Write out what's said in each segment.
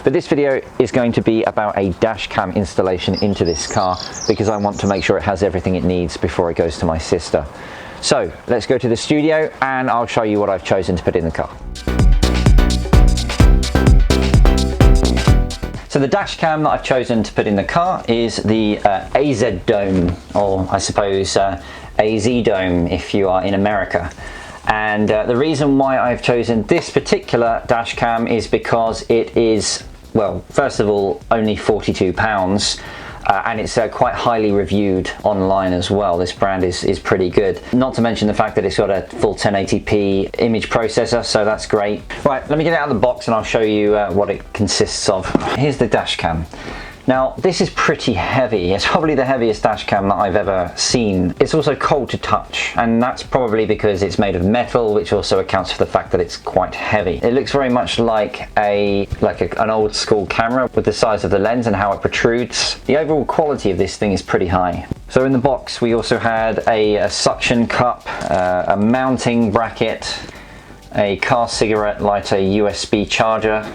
But this video is going to be about a dash cam installation into this car because I want to make sure it has everything it needs before it goes to my sister. So let's go to the studio and I'll show you what I've chosen to put in the car. So the dash cam that I've chosen to put in the car is the AZdome, or I suppose AZdome if you are in America. And the reason why I've chosen this particular dash cam is because it is, well, first of all, only £42. And it's quite highly reviewed online as well. This brand is pretty good. Not to mention the fact that it's got a full 1080p image processor, so that's great. Right, let me get it out of the box and I'll show you what it consists of. Here's the dash cam. Now, this is pretty heavy. It's probably the heaviest dash cam that I've ever seen. It's also cold to touch, and that's probably because it's made of metal, which also accounts for the fact that it's quite heavy. It looks very much like an old school camera with the size of the lens and how it protrudes. The overall quality of this thing is pretty high. So in the box, we also had a suction cup, a mounting bracket, a car cigarette lighter USB charger,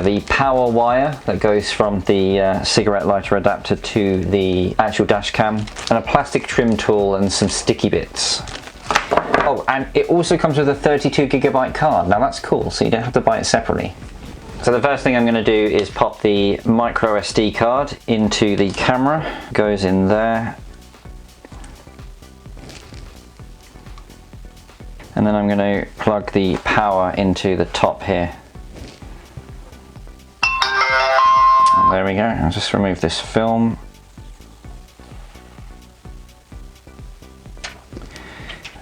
the power wire that goes from the cigarette lighter adapter to the actual dash cam, and a plastic trim tool and some sticky bits. Oh, and it also comes with a 32GB card. Now that's cool, so you don't have to buy it separately. So the first thing I'm going to do is pop the micro SD card into the camera. Goes in there. And then I'm going to plug the power into the top here. There we go. I'll just remove this film.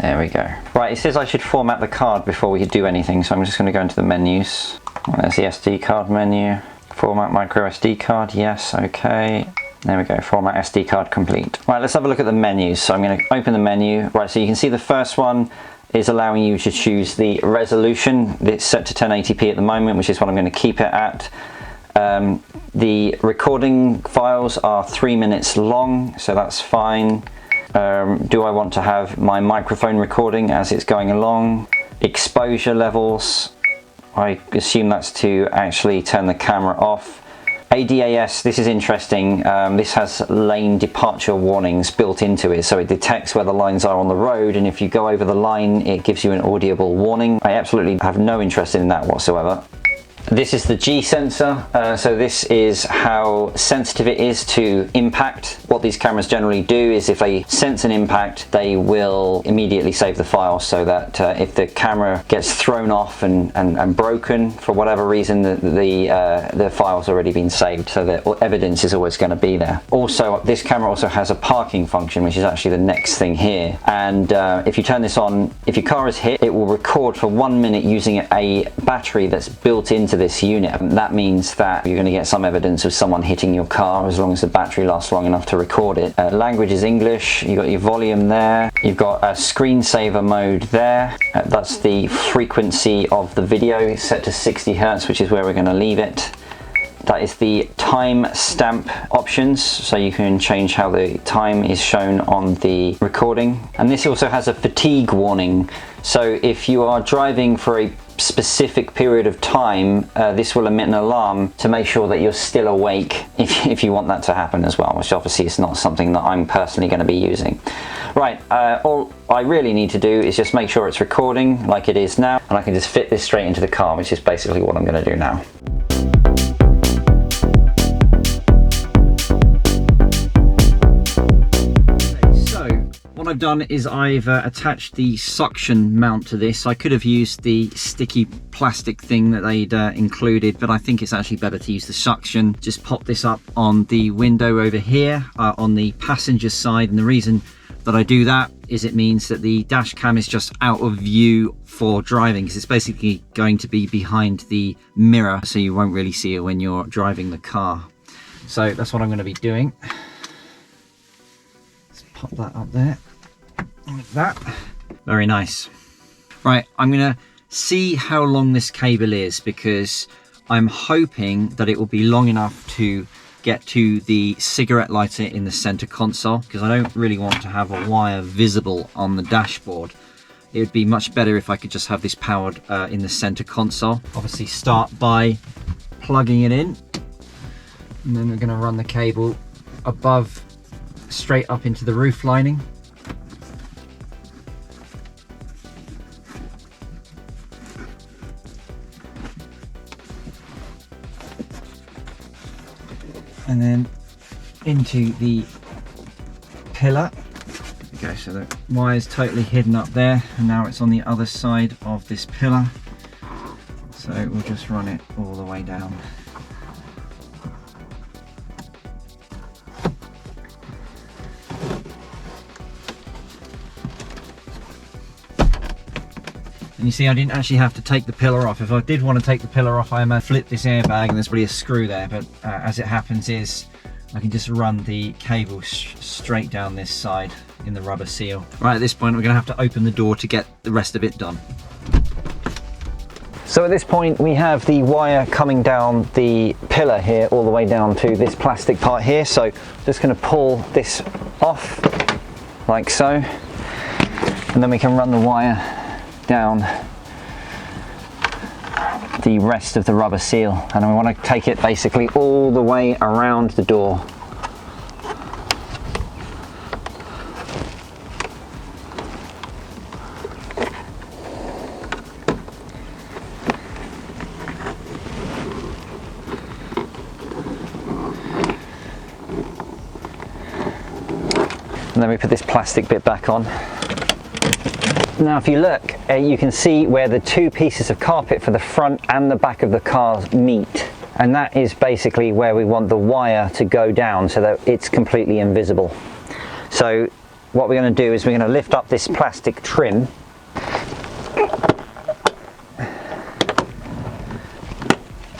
There we go. Right, it says I should format the card before we do anything, so I'm just going to go into the menus. There's the SD card menu. Format micro SD card, yes, okay. There we go, format SD card complete. Right, let's have a look at the menus. So I'm going to open the menu. Right, so you can see the first one is allowing you to choose the resolution. It's set to 1080p at the moment, which is what I'm going to keep it at. The recording files are 3 minutes long, so that's fine. Do I want to have my microphone recording as it's going along? Exposure levels, I assume that's to actually turn the camera off. ADAS, this is interesting. This has lane departure warnings built into it, so it detects where the lines are on the road, and if you go over the line, it gives you an audible warning. I absolutely have no interest in that whatsoever. This is the G sensor, so this is how sensitive it is to impact. What these cameras generally do is if they sense an impact, they will immediately save the file, so that if the camera gets thrown off and broken for whatever reason, the file's already been saved, so that evidence is always going to be there. Also, this camera also has a parking function, which is actually the next thing here. And if you turn this on, if your car is hit, it will record for 1 minute using a battery that's built into this unit. That means that you're going to get some evidence of someone hitting your car as long as the battery lasts long enough to record it. Language is English. You've got your volume there. You've got a screensaver mode there. That's the frequency of the video. It's set to 60 Hz, which is where we're going to leave it. That is the time stamp options, so you can change how the time is shown on the recording. And this also has a fatigue warning, so if you are driving for a specific period of time, this will emit an alarm to make sure that you're still awake if you want that to happen as well, which obviously is not something that I'm personally going to be using. Right, all I really need to do is just make sure it's recording like it is now, and I can just fit this straight into the car, which is basically what I'm going to do now. What I've done is I've attached the suction mount to this. I could have used the sticky plastic thing that they'd included, but I think it's actually better to use the suction. Just pop this up on the window over here on the passenger side, and the reason that I do that is it means that the dash cam is just out of view for driving, because it's basically going to be behind the mirror, so you won't really see it when you're driving the car. So that's what I'm going to be doing. Let's pop that up there. Like that. Very nice. Right, I'm gonna see how long this cable is, because I'm hoping that it will be long enough to get to the cigarette lighter in the center console, because I don't really want to have a wire visible on the dashboard. It would be much better if I could just have this powered in the center console. Obviously start by plugging it in, and then we're going to run the cable above, straight up into the roof lining. And then into the pillar. Okay, so the wire's totally hidden up there, and now it's on the other side of this pillar. So we'll just run it all the way down. And you see, I didn't actually have to take the pillar off. If I did want to take the pillar off, I might flip this airbag and there's probably a screw there, but as it happens is I can just run the cable straight down this side in the rubber seal. Right, at this point we're going to have to open the door to get the rest of it done. So at this point we have the wire coming down the pillar here all the way down to this plastic part here. So just going to pull this off like so, and then we can run the wire down the rest of the rubber seal, and we want to take it basically all the way around the door. And then we put this plastic bit back on. Now if you look, you can see where the two pieces of carpet for the front and the back of the car meet. And that is basically where we want the wire to go down so that it's completely invisible. So what we're going to do is we're going to lift up this plastic trim.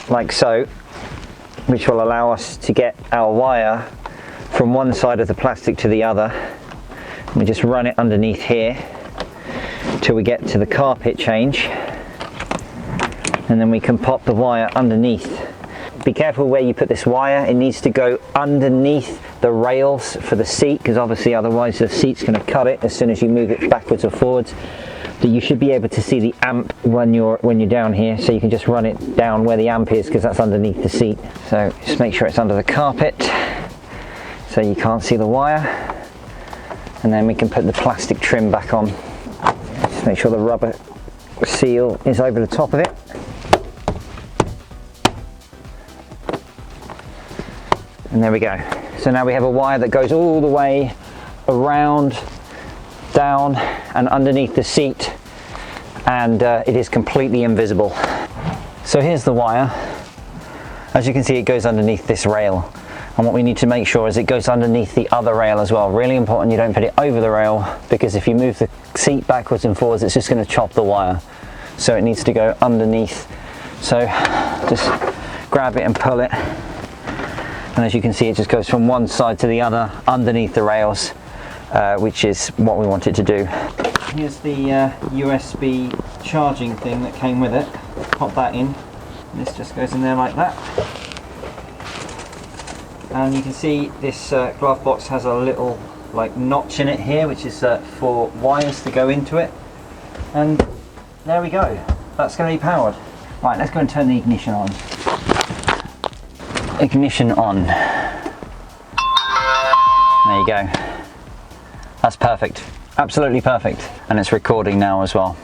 Like so, which will allow us to get our wire from one side of the plastic to the other. We just run it underneath here till we get to the carpet change, and then we can pop the wire underneath. Be careful where you put this wire. It needs to go underneath the rails for the seat, because obviously otherwise the seat's going to cut it as soon as you move it backwards or forwards. But you should be able to see the amp when you're down here, so you can just run it down where the amp is, because that's underneath the seat. So just make sure it's under the carpet so you can't see the wire, and then we can put the plastic trim back on. Just make sure the rubber seal is over the top of it. And there we go. So now we have a wire that goes all the way around, down and underneath the seat, and it is completely invisible. So here's the wire. As you can see, it goes underneath this rail. And what we need to make sure is it goes underneath the other rail as well. Really important you don't put it over the rail, because if you move the seat backwards and forwards, it's just going to chop the wire. So it needs to go underneath. So just grab it and pull it. And as you can see, it just goes from one side to the other underneath the rails, which is what we want it to do. Here's the USB charging thing that came with it. Pop that in. And this just goes in there like that. And you can see this glove box has a little like notch in it here, which is for wires to go into it. And there we go. That's going to be powered. Right, let's go and turn the ignition on. Ignition on. There you go. That's perfect. Absolutely perfect. And it's recording now as well.